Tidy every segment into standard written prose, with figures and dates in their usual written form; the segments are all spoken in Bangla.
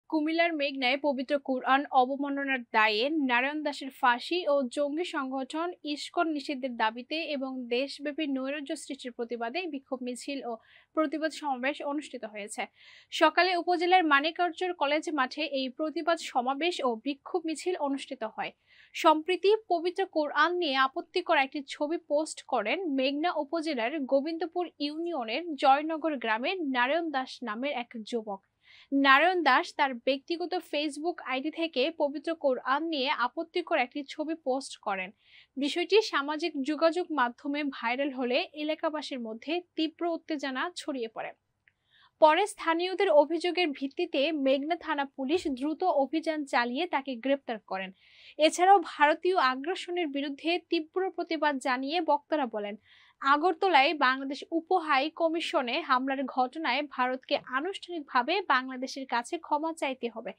কুমিল্লার মেঘনায় পবিত্র কুরআন অবমাননার দায়ে নারায়ণ দাসের ফাঁসি ও জঙ্গি সংগঠন ইসকন নিষিদ্ধের দাবিতে এবং দেশব্যাপী নৈরাজ্য সৃষ্টির প্রতিবাদে বিক্ষোভ মিছিল ও প্রতিবাদ সমাবেশ অনুষ্ঠিত হয়েছে। সকালে উপজেলার মানিকার্জর কলেজ মাঠে এই প্রতিবাদ সমাবেশ ও বিক্ষোভ মিছিল অনুষ্ঠিত হয়। সম্প্রতি পবিত্র কোরআন নিয়ে আপত্তিকর একটি ছবি পোস্ট করেন মেঘনা উপজেলার গোবিন্দপুর ইউনিয়নের জয়নগর গ্রামের নারায়ণ দাস নামের এক যুবক। নারায়ণ দাস তার ব্যক্তিগত ফেসবুক আইডি থেকে পবিত্র কোরআন নিয়ে আপত্তিকর একটি ছবি পোস্ট করেন। বিষয়টি সামাজিক যোগাযোগ মাধ্যমে ভাইরাল হলে এলাকাবাসীর মধ্যে তীব্র উত্তেজনা ছড়িয়ে পড়ে। পরে স্থানীয়দের অভিযোগের ভিত্তিতে মেঘনা থানা পুলিশ দ্রুত অভিযান চালিয়ে তাকে গ্রেপ্তার করেন। এছাড়াও ভারতীয় আগ্রাসনের বিরুদ্ধে তীব্র প্রতিবাদ জানিয়ে বক্তারা বলেন, আগরতলায় বাংলাদেশ উপ হাই কমিশনে হামলার ঘটনায় ভারতকে আনুষ্ঠানিকভাবে বাংলাদেশের কাছে ক্ষমা চাইতে হবে।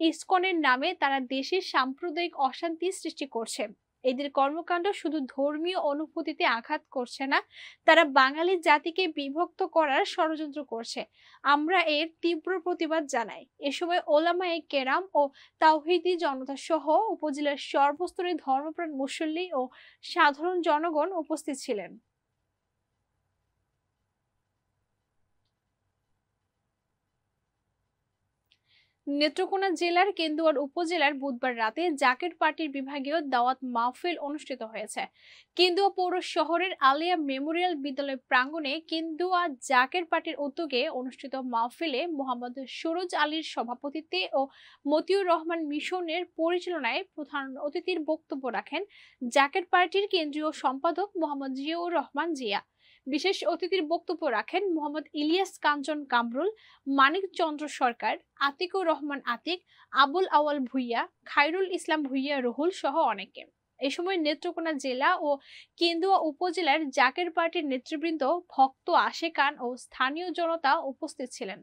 ইসকনের নামে তারা দেশের সাম্প্রদায়িক অশান্তি সৃষ্টি করছে। এদের কর্মকাণ্ড শুধু ধর্মীয় অনুভূতিতে আঘাত করছে না, তারা বাঙালি জাতিকে বিভক্ত করার ষড়যন্ত্র করছে। আমরা এর তীব্র প্রতিবাদ জানাই। এ সময় ওলামায়ে কেরাম ও তাওহীদি জনতা সহ উপজেলার সর্বস্তরের ধর্মপ্রাণ মুসল্লি ও সাধারণ জনগণ উপস্থিত ছিলেন। নেত্রকোনা জেলার কেন্দুয়ার উপজেলার বুধবার রাতে জাকের পার্টির বিভাগীয় দাওয়াত মাহফিল অনুষ্ঠিত হয়েছে। কেন্দুয়া পৌর শহরের আলিয়া মেমোরিয়াল বিদ্যালয় প্রাঙ্গণে কেন্দুয়া জাকের পার্টির উদ্যোগে অনুষ্ঠিত মাহফিলে মোহাম্মদ সুরজ আলীর সভাপতিত্বে ও মতিউর রহমান মিশনের পরিচালনায় প্রধান অতিথির বক্তব্য রাখেন জাকের পার্টির কেন্দ্রীয় সম্পাদক মোহাম্মদ জিয়াউর রহমান জিয়া। বিশেষ অতিথির বক্তব্য রাখেন মোহাম্মদ ইলিয়াস কাঞ্চন কামরুল, মানিক চন্দ্র সরকার, আতিকুর রহমান আতিক, আবুল আওয়াল ভুইয়া, খায়রুল ইসলাম ভুইয়া রুহুল সহ অনেকে। এ সময় নেত্রকোনা জেলা ও কেন্দুয়া উপজেলার জাকের পার্টির নেতৃবৃন্দ, ভক্ত, আশেকান ও স্থানীয় জনতা উপস্থিত ছিলেন।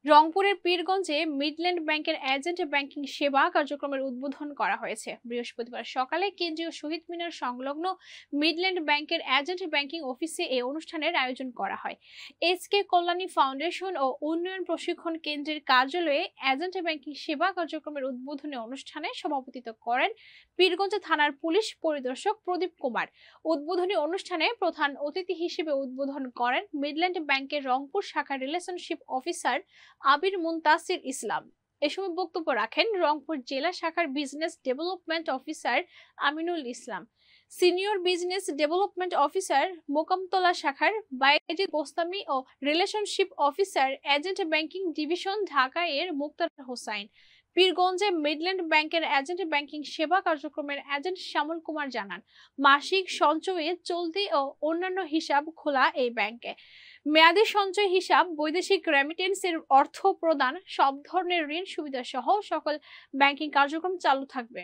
রংপুরের পীরগঞ্জে মিডল্যান্ড ব্যাংকের এজেন্ট ব্যাংকিং সেবা কার্যক্রমের উদ্বোধন করা হয়েছে। বৃহস্পতিবার সকালে কেন্দ্রীয় শহীদ মিনার সংলগ্ন মিডল্যান্ড ব্যাংকের এজেন্ট ব্যাংকিং অফিসে এই অনুষ্ঠানের আয়োজন করা হয়। এসকে কল্যাণী ফাউন্ডেশন ও উন্নয়ন প্রশিক্ষণ কেন্দ্রের কার্যালয়ে এজেন্ট ব্যাংকিং সেবা কার্যক্রমের উদ্বোধনী অনুষ্ঠানে সভাপতিত্ব করেন পীরগঞ্জ থানার পুলিশ পরিদর্শক প্রদীপ কুমার। উদ্বোধনী অনুষ্ঠানে প্রধান অতিথি হিসেবে উদ্বোধন করেন মিডল্যান্ড ব্যাংকের রংপুর শাখার রিলেশনশিপ অফিসার আবির মুনতাসির ইসলাম। এ সময় বক্তব্য রাখেন রংপুর জেলা শাখার business development officer Aminul Islam, senior business development officer Mokamtala শাখার বাইজিদ বোস্তামি ও relationship officer agent banking division Dhaka এর মুক্তার হোসাইন। পীরগঞ্জে মিডল্যান্ড ব্যাংকের এজেন্ট ব্যাংকিং সেবা কার্যক্রমের এজেন্ট শ্যামল কুমার জানান, মাসিক সঞ্চয়ে চলতি ও অন্যান্য হিসাব খোলা এই ব্যাংকে। মেয়াদি সঞ্চয় হিসাব, বৈদেশিক রেমিটেন্সের অর্থ প্রদান, সব ধরনের ঋণ সুবিধা সহ সকল ব্যাংকিং কার্যক্রম চালু থাকবে।